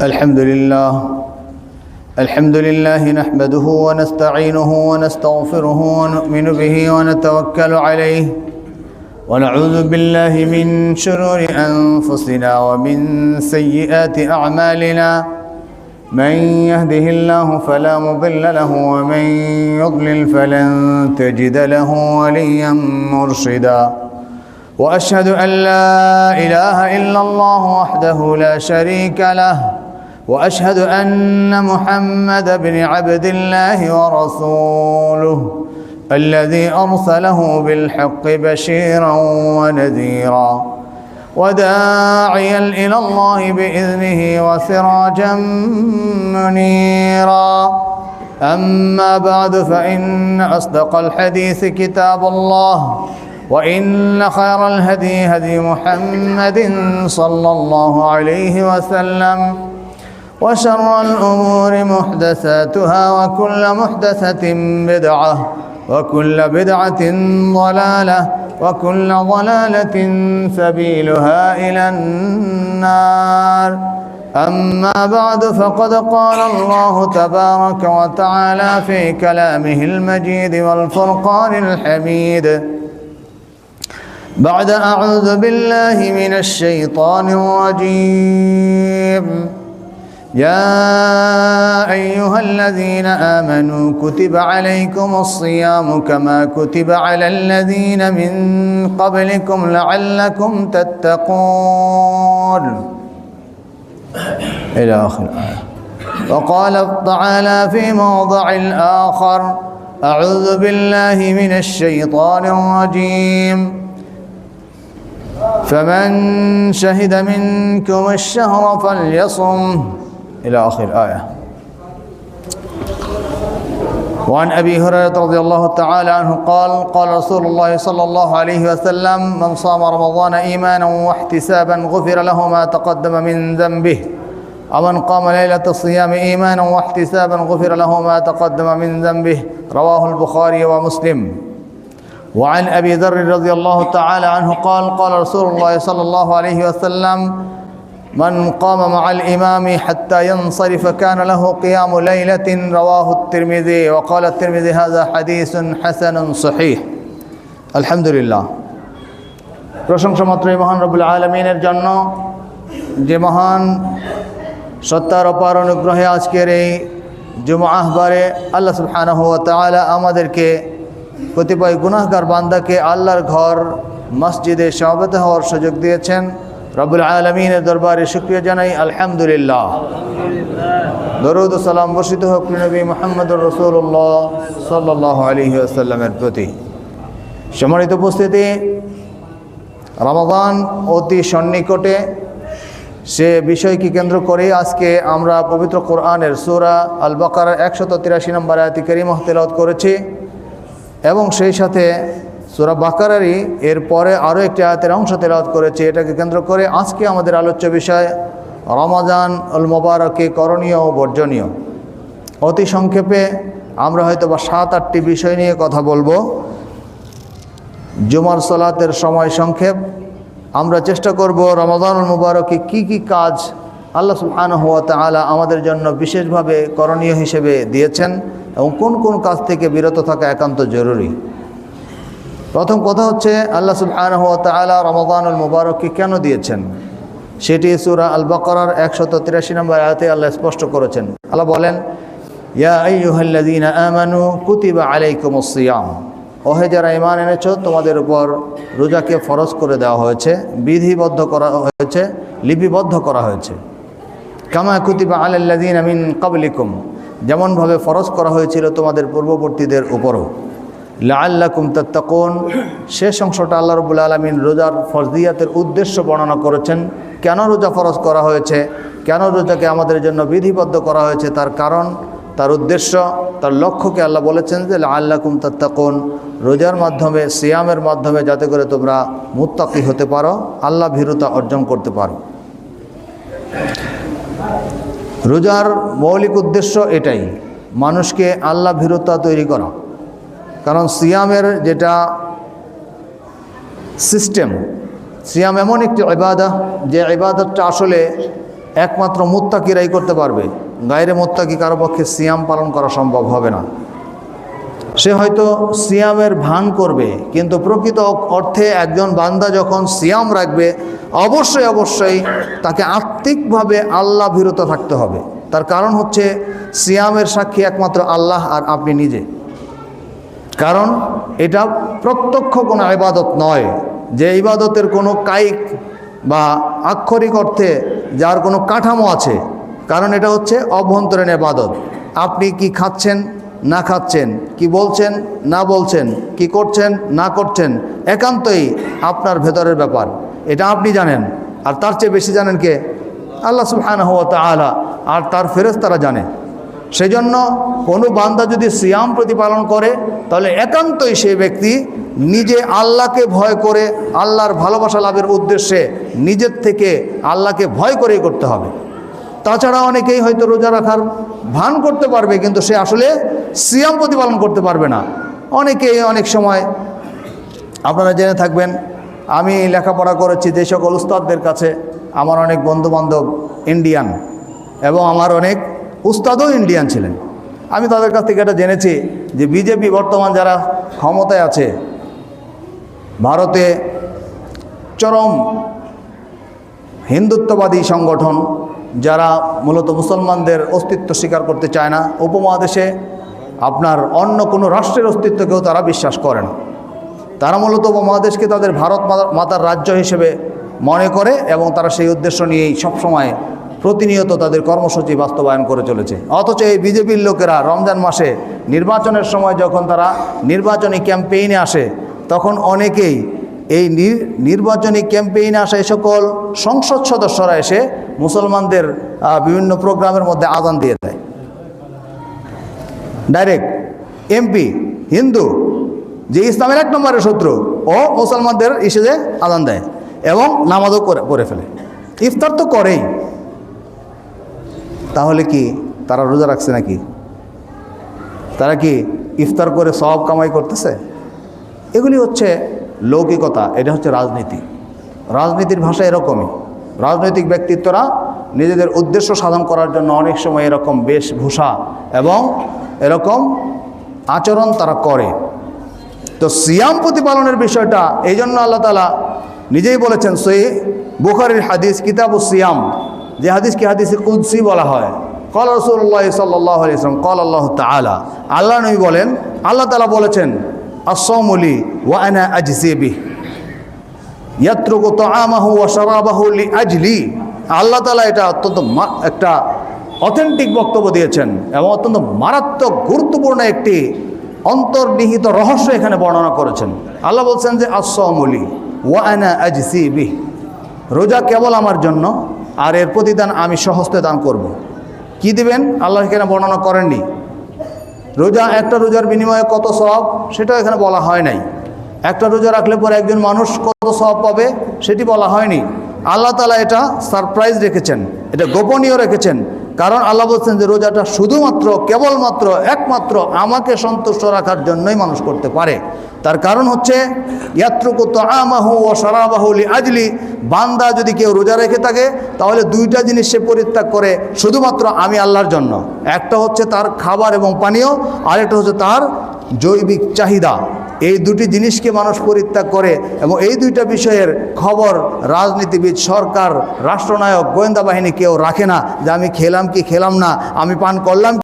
الحمد لله نحمده ونستعينه ونستغفره ونؤمن به ونتوكل عليه ونعوذ بالله من شرور أنفسنا ومن سيئات أعمالنا من يهده الله فلا مضل له ومن يضلل فلن تجد له وليا مرشدا وأشهد أن لا إله إلا الله وحده لا شريك له وأشهد أن محمد بن عبد الله ورسوله الذي أرسله بالحق بشيرا ونذيرا وداعيا إلى الله بإذنه وسراجا منيرا أما بعد فإن أصدق الحديث كتاب الله وإن خير الهدي هدي محمد صلى الله عليه وسلم وشر الأمور محدثاتها وكل محدثة بدعة وكل بدعة ضلالة وكل ضلالة سبيلها إلى النار أما بعد فقد قال الله تبارك وتعالى في كلامه المجيد والفرقان الحميد بعد أعوذ بالله من الشيطان الرجيم يا أيها الذين آمنوا كتب عليكم الصيام كما كتب على الذين من قبلكم لعلكم تتقون إلى آخر الآية. وقال تعالى في موضع آخر أعوذ بالله من الشيطان الرجيم فمن شهد منكم الشهر فليصم إلى آخر الآية. وعن أبي هريرة رضي الله تعالى عنه قال قال رسول الله صلى الله عليه وسلم من صام رمضان إيمانا واحتسابا غفر له ما تقدم من ذنبه ومن قام ليلة الصيام إيمانا واحتسابا غفر له ما تقدم من ذنبه رواه البخاري ومسلم. وعن أبي ذر رضي الله تعالى عنه قال قال رسول الله صلى الله عليه وسلم من قام مع الإمام حتى ينصرف كان له قيام ليلة رواه الترمذي وقال الترمذي هذا حديث حسن صحيح. الحمد لله প্রশংসা মাত্রই মহান রব্বুল আলামিনের জন্য যে মহান সত্তার অপার অনুগ্রহে আজকের এই জুমআহ বারে আল্লাহ সুবহানাহু ওয়া তাআলা আমাদেরকে কতিপয় গুনাহগার বান্দাকে আল্লাহর ঘর মসজিদে সমবেত হওয়ার সুযোগ দিয়েছেন। রব্বুল আলামিনের দরবারে শুকরিয়া জানাই আলহামদুলিল্লাহ। দরুদ ও সালাম বর্ষিত হোক নবী মুহাম্মদুর রাসূলুল্লাহ সাল্লাল্লাহু আলাইহি ওয়াসাল্লামের প্রতি। সম্মানিত উপস্থিতি, রমাদান অতি সন্নিকটে, সে বিষয়কে কেন্দ্র করে আজকে আমরা পবিত্র কোরআনের সূরা আল বাকারার 183 নম্বর আয়াত কারীমা তেলাওয়াত করেছি এবং সেই সাথে সূরা বাকারারই এর পরে আরও একটি আয়াতের অংশ তেলাওয়াত করেছে। এটাকে কেন্দ্র করে আজকে আমাদের আলোচ্য বিষয় রমাদান উল মুবারকে করণীয় ও বর্জনীয়। অতি সংক্ষেপে আমরা হয়তো বা 7-8টি বিষয় নিয়ে কথা বলবো। জুমার সালাতের সময় সংক্ষেপ, আমরা চেষ্টা করব রমাদানুল মুবারকে কি কাজ আল্লাহ সুবহানাহু ওয়া তাআলা আমাদের জন্য বিশেষভাবে করণীয় হিসেবে দিয়েছেন এবং কোন কোন কাজ থেকে বিরত থাকা একান্ত জরুরি। প্রথম কথা হচ্ছে আল্লাহ সুবহানাহু ওয়া তাআলা রমাদানুল মুবারককে কেন দিয়েছেন সেটি সূরা আল বাকারার 183 নম্বর আয়াতে আল্লাহ স্পষ্ট করেছেন। আল্লাহ বলেন, ইয়া আইয়ুহাল্লাযীনা আমানু কুতিবা আলাইকুমুস সিয়াম, ওহে যারা ঈমান এনেছো তোমাদের উপর রোজাকে ফরজ করে দেওয়া হয়েছে, বিধিবদ্ধ করা হয়েছে, লিপিবদ্ধ করা হয়েছে। কামা কুতিবা আলাল্লাযীনা মিন ক্বাবলিকুম, যেমনভাবে ফরজ করা হয়েছিল তোমাদের পূর্ববর্তীদের উপরও। লাআল্লাকুম তাত্তাকুন, শেষ অংশটা আল্লাহ রাব্বুল আলামিন রোজার ফরজিয়াতের উদ্দেশ্য বর্ণনা করেছেন। কেন রোজা ফরজ করা হয়েছে, কেন রোজাকে আমাদের জন্য বিধিবদ্ধ করা হয়েছে, তার কারণ, তার উদ্দেশ্য, তার লক্ষ্যকে আল্লাহ বলেছেন যে লাআল্লাকুম তাত্তাকুন, রোজার মাধ্যমে, সিয়ামের মাধ্যমে যাতে করে তোমরা মুত্তাকি হতে পারো, আল্লাহ ভীরুতা অর্জন করতে পারো। রোজার মৌলিক উদ্দেশ্য এটাই, মানুষকে আল্লাহ ভীরুতা তৈরি করা। কারণ সিয়ামের যেটা সিস্টেম, সিয়াম এমন একটি ইবাদত যে ইবাদতটা আসলে একমাত্র মুত্তাকিরাই করতে পারবে। গায়রে মুত্তাকি কারো পক্ষে সিয়াম পালন করা সম্ভব হবে না। সে হয়তো সিয়ামের ভান করবে, কিন্তু প্রকৃত অর্থে একজন বান্দা যখন সিয়াম রাখবে অবশ্যই অবশ্যই তাকে আত্মিকভাবে আল্লাহ ভীরুত থাকতে হবে। তার কারণ হচ্ছে সিয়ামের সাক্ষী একমাত্র আল্লাহ আর আপনি নিজে। কারণ এটা প্রত্যক্ষ কোনো ইবাদত নয়, যে ইবাদতের কোনো কায়িক বা আক্ষরিক অর্থে যার কোনো কাঠামো আছে। কারণ এটা হচ্ছে অভ্যন্তরীণ ইবাদত। আপনি কি খাচ্ছেন না খাচ্ছেন, কি বলছেন না বলছেন, কি করছেন না করছেন, একান্তই আপনার ভেতরের ব্যাপার। এটা আপনি জানেন, আর তার চেয়ে বেশি জানেন কে? আল্লাহ সুবহানাহু ওয়া তাআলা, আর তার ফেরেশতারা জানে। সেজন্য কোনো বান্দা যদি সিয়াম প্রতিপালন করে তাহলে একান্তই সেই ব্যক্তি নিজে আল্লাহকে ভয় করে, আল্লাহর ভালোবাসা লাভের উদ্দেশ্যে নিজের থেকে আল্লাহকে ভয় করেই করতে হবে। তাছাড়া অনেকেই হয়তো রোজা রাখার ভান করতে পারবে, কিন্তু সে আসলে সিয়াম প্রতিপালন করতে পারবে না। অনেকেই অনেক সময় আপনারা জেনে থাকবেন, আমি লেখাপড়া করেছি যে সকল উস্তাদদের কাছে, আমার অনেক বন্ধুবান্ধব ইন্ডিয়ান এবং আমার অনেক উস্তাদও ইন্ডিয়ান ছিলেন। আমি তাদের কাছ থেকে এটা জেনেছি যে বিজেপি বর্তমান যারা ক্ষমতায় আছে, ভারতে চরম হিন্দুত্ববাদী সংগঠন, যারা মূলত মুসলমানদের অস্তিত্ব স্বীকার করতে চায় না। উপমহাদেশে আপনার অন্য কোনো রাষ্ট্রের অস্তিত্বকেও তারা বিশ্বাস করে না। তারা মূলত উপমহাদেশকে তাদের ভারত মাতার রাজ্য হিসেবে মনে করে এবং তারা সেই উদ্দেশ্য নিয়েই সবসময় প্রতিনিয়ত তাদের কর্মসূচি বাস্তবায়ন করে চলেছে। অথচ এই বিজেপির লোকেরা রমজান মাসে নির্বাচনের সময় যখন তারা নির্বাচনী ক্যাম্পেইনে আসে, তখন অনেকেই এই নির্বাচনী ক্যাম্পেইনে আসা এই সকল সংসদ সদস্যরা এসে মুসলমানদের বিভিন্ন প্রোগ্রামের মধ্যে আযান দিয়ে দেয়। ডাইরেক্ট এমপি হিন্দু, যে ইসলামের 1 নম্বরের শত্রু, ও মুসলমানদের ইসে আযান দেয় এবং নামাজও করে ফেলে। ইফতার তো করেই। তাহলে কি তারা রোজা রাখছে নাকি? তারা কি ইফতার করে সওয়াব কামাই করতেছে? এগুলি হচ্ছে লৌকিকতা, এটা হচ্ছে রাজনীতি। রাজনীতির ভাষা এরকমই। রাজনৈতিক ব্যক্তিত্বরা নিজেদের উদ্দেশ্য সাধন করার জন্য অনেক সময় এরকম বেশভূষা এবং এরকম আচরণ তারা করে। তো সিয়াম প্রতিপালনের বিষয়টা এই জন্য আল্লাহ তাআলা নিজেই বলেছেন, সহিহ বুখারীর হাদিস কিতাবুস সিয়াম, যে হাদিসকে হাদিসে কুদসি বলা হয়। ক্বাল রাসূলুল্লাহ সাল্লাল্লাহু আলাইহি ওয়াসাল্লাম, ক্বাল আল্লাহু তাআলা, আল্লাহ নবী বলেন, আল্লাহ তাআলা বলেছেন, আস-সাওমু লি ওয়া আনা আজজি বিহি ইয়াতরুকু তাআমাহু ওয়া শারাবাহু লি আজলি। আল্লাহ তাআলা এটা অত্যন্ত একটা অথেন্টিক বক্তব্য দিয়েছেন এবং অত্যন্ত মারাত্মক গুরুত্বপূর্ণ একটি অন্তর্নিহিত রহস্য এখানে বর্ণনা করেছেন। আল্লাহ বলছেন যে আস-সাওমু লি ওয়া আনা আজজি বিহি, রোজা কেবল আমার জন্য, আর এর প্রতিদান আমি সহস্তে দান করব। কি দিবেন আল্লাহ এখানে বর্ণনা করেননি। রোজা, একটা রোজার বিনিময়ে কত সওয়াব সেটাও এখানে বলা হয় নাই। একটা রোজা রাখলে পরে একজন মানুষ কত সওয়াব পাবে সেটি বলা হয়নি। আল্লাহ তাআলা এটা সারপ্রাইজ রেখেছেন, এটা গোপনীয় রেখেছেন। কারণ আল্লাহ বলছেন যে রোজাটা শুধুমাত্র কেবলমাত্র একমাত্র আমাকে সন্তুষ্ট রাখার জন্যই মানুষ করতে পারে। তার কারণ হচ্ছে ইয়াতরুকু তাআমাহু ওয়া শারাবাহু লি আজলি, বান্দা যদি কেউ রোজা রেখে থাকে তাহলে 2টা জিনিস সে পরিত্যাগ করে শুধুমাত্র আমি আল্লাহর জন্য। একটা হচ্ছে তার খাবার এবং পানীয়, আরেকটা হচ্ছে তার জৈবিক চাহিদা। এই 2টি জিনিসকে মানুষ পরিত্যাগ করে এবং এই 2টা বিষয়ের খবর রাজনীতিবিদ, সরকার, রাষ্ট্রনায়ক, গোয়েন্দা বাহিনী কেউ রাখে না, যে আমি খেলাম কি খেলাম না, আমি পান করলাম